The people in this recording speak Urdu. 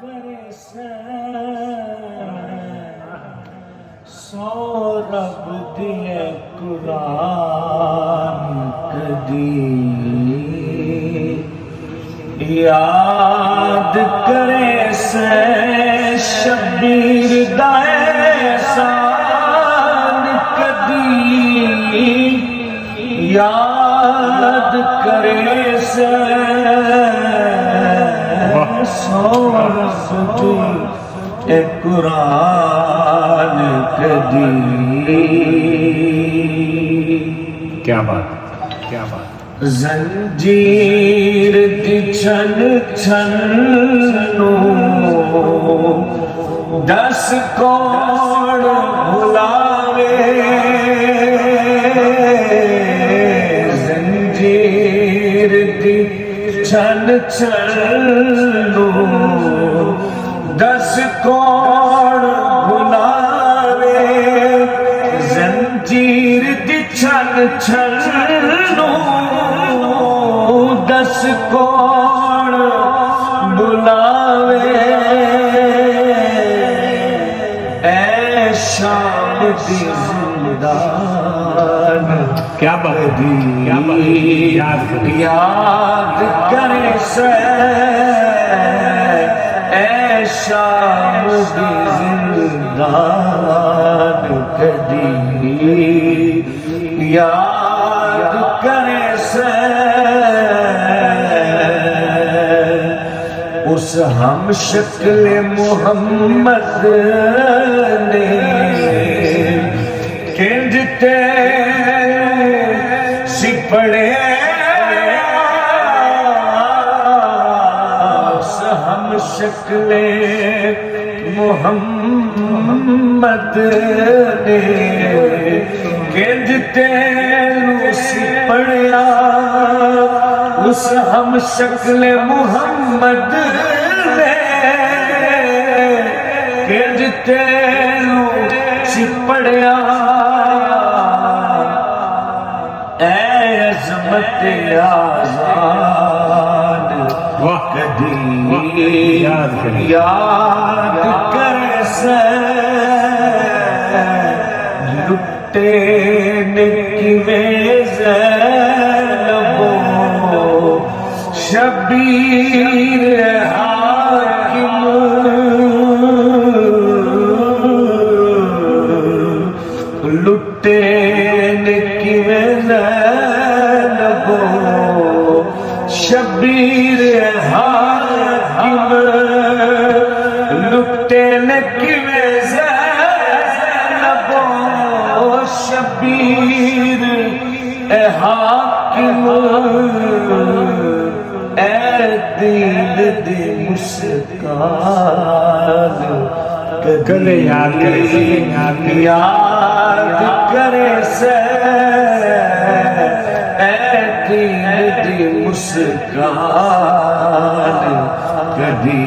کرے سو رب دیے قرآن کدی یاد کرے شبیر دا احسان کدی یاد کرے سو رب دیے قرآن کدی. کیا بات کیا بات. زنجیر دی چھن چھن نو دس کون بھلاوے زنجیر دی چھن چھن نو دس کون بھلاوے زنجیر دی چھن چھن نو دس کون بلاوے اے شام دی زندان کیا بات کیا بات. یاد کرے اے شام دی زندان کدی یاد کرے اس ہم شکل محمد نے کنجتے سپڑے اس ہم شکل محمد نے کنجتے سپڑیا اس ہم شکل محمد نے کنجتے سپڑیا اے عظمت آزاد کدی یاد کرے لٹے نے کیویں زینبو شبیر حاکم لٹے نے کیویں زینبو شبیر حاکم لٹے نے کیویں زینبو شبیر حاکم اے دل دی مسکان کدے یاد کرے یاد کرے اے دل دی مسکان کدی